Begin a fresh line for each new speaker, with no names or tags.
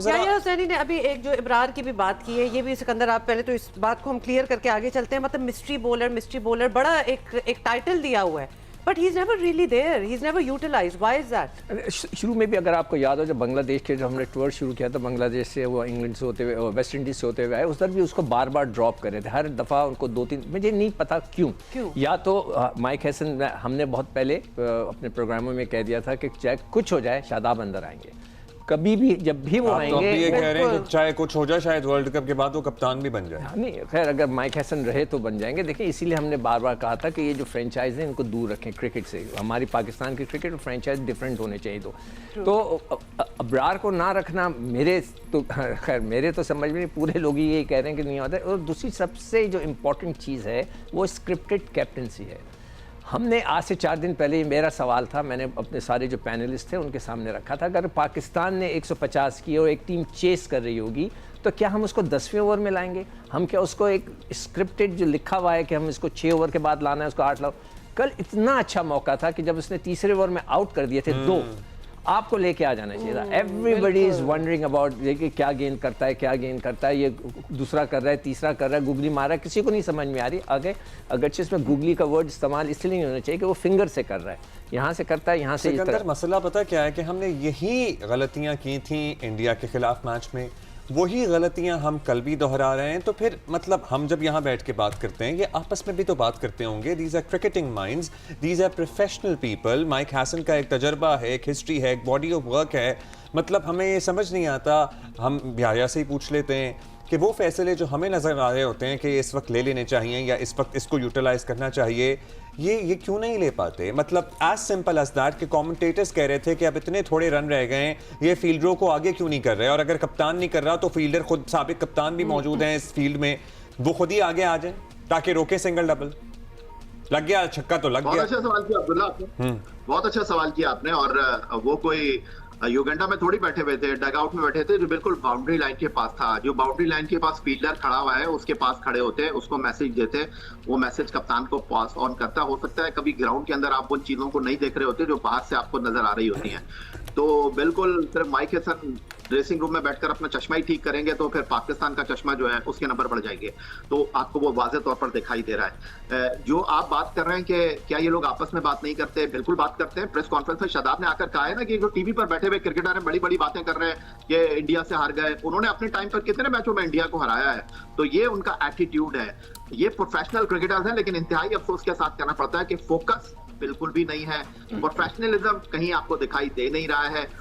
जरा हुसैनी ने अभी एक जो इब्रार की भी बात की है, ये भी सिकंदर आप पहले तो इस बात को हम क्लियर करके आगे चलते हैं। मतलब मिस्ट्री बॉलर बड़ा एक टाइटल दिया हुआ है, but he is never really there, he is never utilized. Why is that?
शुरू में भी अगर आपको याद हो, जब बांग्लादेश के जो हमने टूर शुरू किया था, बांग्लादेश से वो इंग्लैंड से होते हुए वेस्ट इंडीज से होते हुए आए, उस दर भी उसको बार बार ड्रॉप कर रहे थे, हर दफ़ा उनको 2-3, मुझे नहीं पता क्यों। या तो माइक हैसन, हमने बहुत पहले अपने प्रोग्रामों में कह दिया था कि चाहे कुछ हो जाए शादाब अंदर आएंगे, कभी भी जब भी वो आएंगे।
तो ये कह रहे हैं कि चाहे कुछ हो जाए शायद वर्ल्ड कप के बाद वो कप्तान भी बन जाए।
नहीं, खैर अगर माइक हैसन रहे तो बन जाएंगे। देखिए, इसीलिए हमने बार बार कहा था कि ये जो फ्रेंचाइज है इनको दूर रखें क्रिकेट से। हमारी पाकिस्तान की क्रिकेट और फ्रेंचाइज डिफरेंट होने चाहिए। तो अब्रार को ना रखना मेरे तो समझ में नहीं, पूरे लोग ही यही कह रहे हैं कि नहीं होता है। और दूसरी सबसे जो इम्पोर्टेंट चीज़ है वो स्क्रिप्टेड कैप्टनसी है। हमने आज से 4 दिन पहले, मेरा सवाल था, मैंने अपने सारे जो पैनलिस्ट थे उनके सामने रखा था, अगर पाकिस्तान ने 150 की और एक टीम चेस कर रही होगी तो क्या हम उसको 10वें ओवर में लाएंगे? हम क्या उसको एक स्क्रिप्टेड जो लिखा हुआ है कि हम इसको 6 ओवर के बाद लाना है, उसको 8 लाओ? कल इतना अच्छा मौका था कि जब उसने तीसरे ओवर में आउट कर दिए थे 2, आपको लेके आ जाना चाहिए था। एवरीबडी इज वंडरिंग अबाउट कि क्या गेंद करता है, ये दूसरा कर रहा है, तीसरा कर रहा है, गुगली मार रहा है, किसी को नहीं समझ में आ रही। आगे अगरचे इसमें गुगली का वर्ड इस्तेमाल इसलिए नहीं होना चाहिए कि वो फिंगर से कर रहा है, यहाँ से करता है, यहाँ से।
सिकंदर, मसला पता क्या है कि हमने यही गलतियां की थी इंडिया के खिलाफ मैच में, वही गलतियां हम कल भी दोहरा रहे हैं। तो फिर मतलब हम जब यहाँ बैठ के बात करते हैं, ये आपस में भी तो बात करते होंगे। These are cricketing minds, these are professional people. Mike Hesson का एक तजर्बा है, एक हिस्ट्री है, एक बॉडी ऑफ वर्क है। मतलब हमें ये समझ नहीं आता, हम ब्याया से ही पूछ लेते हैं कि वो फैसले जो हमें नज़र आ रहे होते हैं कि इस वक्त ले लेने चाहिए या इस वक्त इसको यूटिलाइज करना चाहिए, ये क्यों नहीं ले पाते? मतलब एज सिंपल एज दैट कि कमेंटेटर्स कह रहे थे कि अब इतने थोड़े रन रह गए हैं, ये फील्डरों को आगे क्यों नहीं कर रहे? और अगर कप्तान नहीं कर रहा तो फील्डर खुद, साबिक कप्तान भी मौजूद हैं इस फील्ड में, वो खुद ही आगे आ जाए ताकि रोके सिंगल डबल। लग गया छक्का तो लग गया।
बहुत अच्छा सवाल किया अब्दुल्ला आपने, बहुत अच्छा सवाल किया आपने। और वो कोई युगांडा में थोड़ी बैठे हुए थे, डग आउट में बैठे थे, जो बिल्कुल बाउंड्री लाइन के पास था। जो बाउंड्री लाइन के पास फील्डर खड़ा हुआ है उसके पास खड़े होते, उसको मैसेज देते, वो मैसेज कप्तान को पास ऑन करता। हो सकता है कभी ग्राउंड के अंदर आप उन चीजों को नहीं देख रहे होते जो बाहर से आपको नजर आ रही होती हैं। तो बिल्कुल सिर्फ माइक हैसन ड्रेसिंग रूम में बैठकर अपना चश्मा ही ठीक करेंगे तो फिर पाकिस्तान का चश्मा जो है उसके नंबर बढ़ जाएंगे। तो आपको वो वाज़ेह तौर पर दिखाई दे रहा है। जो आप बात कर रहे हैं कि क्या ये लोग आपस में बात नहीं करते, बिल्कुल बात करते हैं। प्रेस कॉन्फ्रेंस में शादाब ने आकर कहा है ना कि जो टीवी पर बैठे हुए क्रिकेटर हैं बड़ी बड़ी बातें कर रहे हैं कि इंडिया से हार गए, उन्होंने अपने टाइम पर कितने मैचों में इंडिया को हराया है। तो ये उनका एटीट्यूड है। ये प्रोफेशनल क्रिकेटर्स हैं, लेकिन इंतहाई अफसोस के साथ कहना पड़ता है कि फोकस बिल्कुल भी नहीं है। प्रोफेशनलिज्म कहीं आपको दिखाई दे नहीं रहा है।